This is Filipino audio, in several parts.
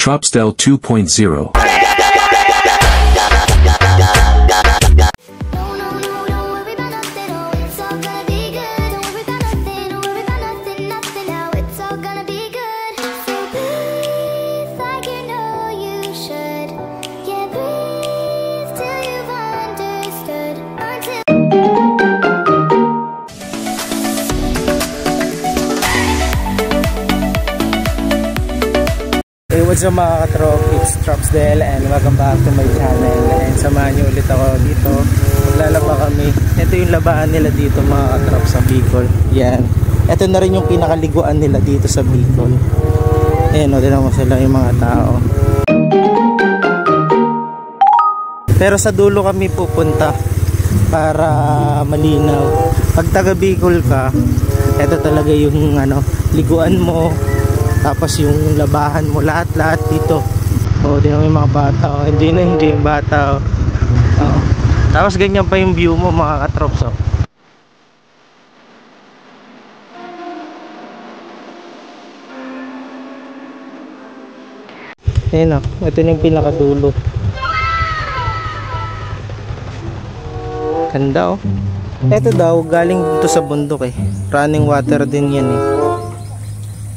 Tropsdale 2.0. Hey, what's up mga katrop? It's Tropsdale and welcome back to my channel. And samahan nyo ulit ako dito. Maglalaba kami. Ito yung labaan nila dito mga katrop sa Bicol. Yan. Ito na rin yung pinakaliguan nila dito sa Bicol. Ayan o, tinan mo sila yung mga tao. Pero sa dulo kami pupunta para malinaw. Pag taga Bicol ka, ito talaga yung liguan mo. Tapos yung labahan mo, lahat dito. Oh, di na may mga bata. Oh. Hindi yung bata. Oh. Tapos ganyan pa yung view mo mga katrops. Oh. Ayan oh. Ito na yung pinakadulo. Ganda oh. Ito daw galing dito sa bundok eh. Running water din yan eh.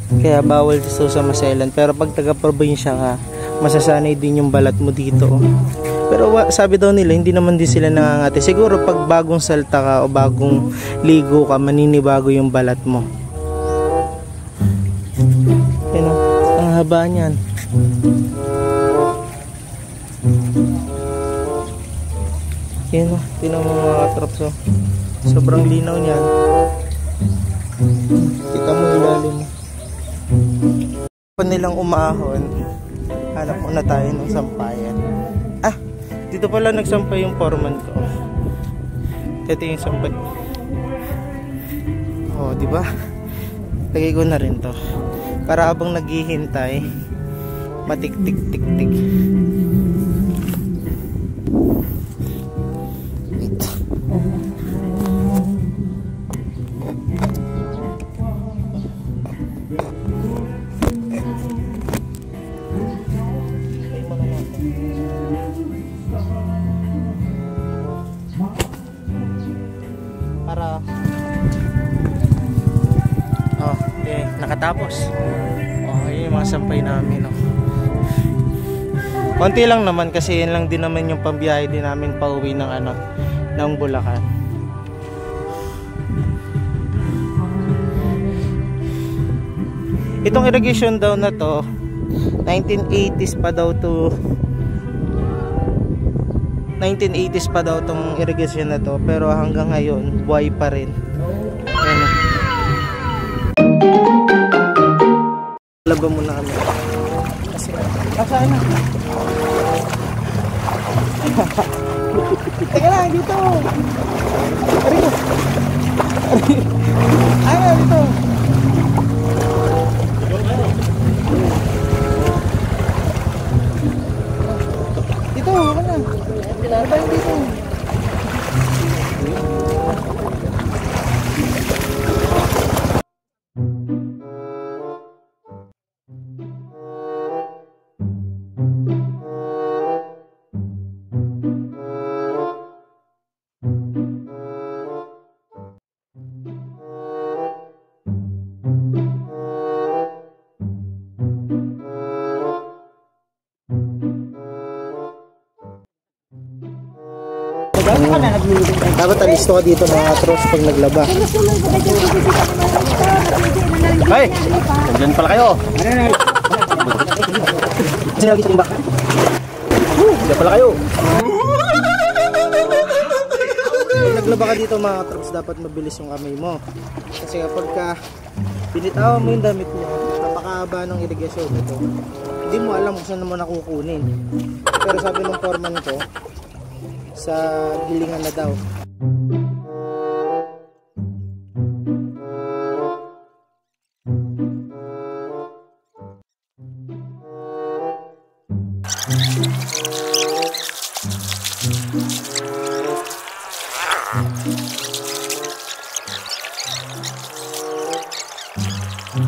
Kaya bawal dito sa maselan. Pero pag taga-probinsya ka, masasanay din yung balat mo dito. Pero sabi daw nila, hindi naman din sila nangangati. Siguro pag bagong salta ka o bagong ligo ka, maninibago yung balat mo. Yan o, ang haba niyan. Yan o, tinan mo mga katrops o. Sobrang linaw niyan. Kita mo ilalim mo. Kung nilang umahon, hanap muna tayo ng sampayan. Ah, dito pala nagsampay yung foreman ko. Ito yung sampay. Oh, di ba? Lagay ko na rin to. Para habang naghihintay, matik-tik-tik-tik. Para nakatapos. Yun yung mga sampay namin konti lang naman kasi yun lang din naman yung pambiyahe din namin pauwi ng ng Bulacan. Itong irrigation daw na to 1980s pa daw to 1980s pa daw tong irrigation na to, pero hanggang ngayon buhay pa rin. Ayan. Laba muna kami kasi saan na? Teka lang, dito dito dito, wala na. Pinatay dito. Dapat alisto ka dito mga atros pag naglaba. Hey! Diyan pala kayo! Diyan pala kayo! Pag naglaba ka dito mga atros, dapat mabilis yung kamay mo. Kasi kapag pinitawan mo yung damit mo, napakahaba ng irigasyon ito. Hindi mo alam kung saan mo nakukunin. Pero sabi ng foreman ko, sa gilingan na daw. Ang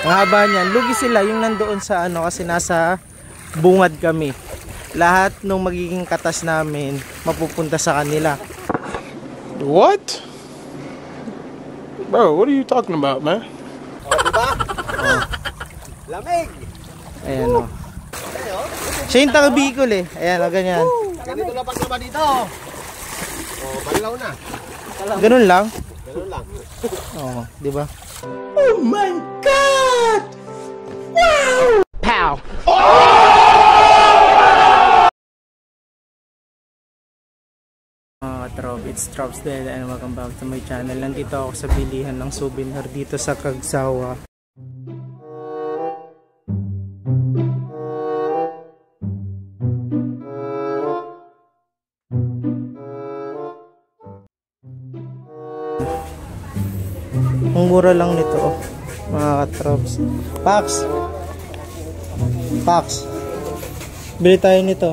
haba niyan, lugi sila yung nandoon sa ano kasi nasa bungad kami. Lahat nung magiging katas namin mapupunta sa kanila. What? Bro, what are you talking about, man? Oh, diba? Oh. Lamig! Ayan o. Siya yung taga Bicol eh. Ayan o, ganyan. Ganito na paglaba dito. Oh, balilaw na. Ganun lang? Ganun lang. Oo, di ba? Oh my God! Wow! Pow! It's Trops Del and welcome back to my channel. Nandito ako sa bilihan ng souvenir dito sa Cagsawa. Ang mura lang nito oh, mga katrops. Pax! Pax! Bili tayo nito.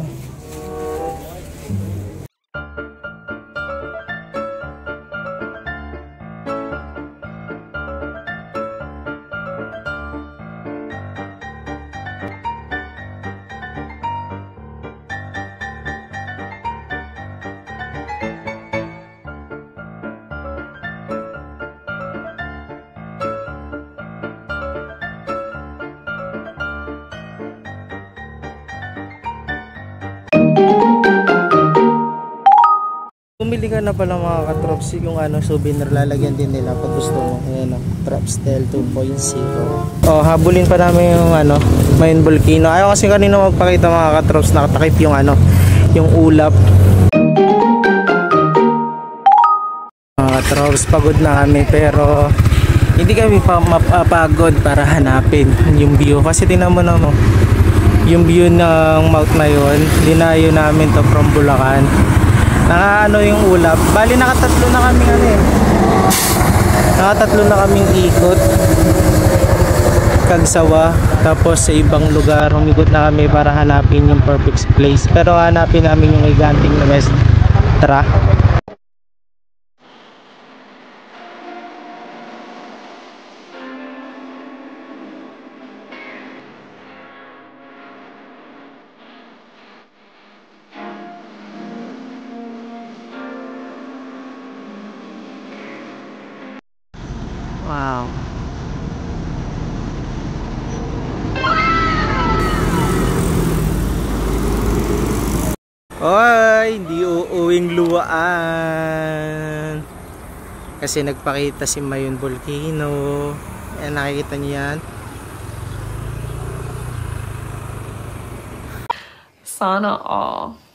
Bumili ka na pala mga katrops yung ano souvenir, lalagyan din nila pag gusto mo. Ayan o, Tropstel 2.0. Oh, habulin pa namin yung ano, Mayon Volcano. Ayaw kasi kanina magpakita mga katrops, nakatakip yung ano, yung ulap. Mga katrops, pagod na kami pero hindi kami pa mapapagod para hanapin yung view. Kasi tingnan mo na mo, yung view ng Mount Mayon, dinayo namin to from Bulacan. Nakaano yung ulap. Bali nakatatlo na kaming ano eh. Nakatatlo na kaming ikot. Cagsawa. Tapos sa ibang lugar humikot na kami para hanapin yung perfect place. Pero hanapin namin yung giganting Nuestra. Wow. Oy, hindi uuwing luwaan. Kasi nagpakita si Mayon Volcano. Ayan, nakikita niyo yan. Sana all.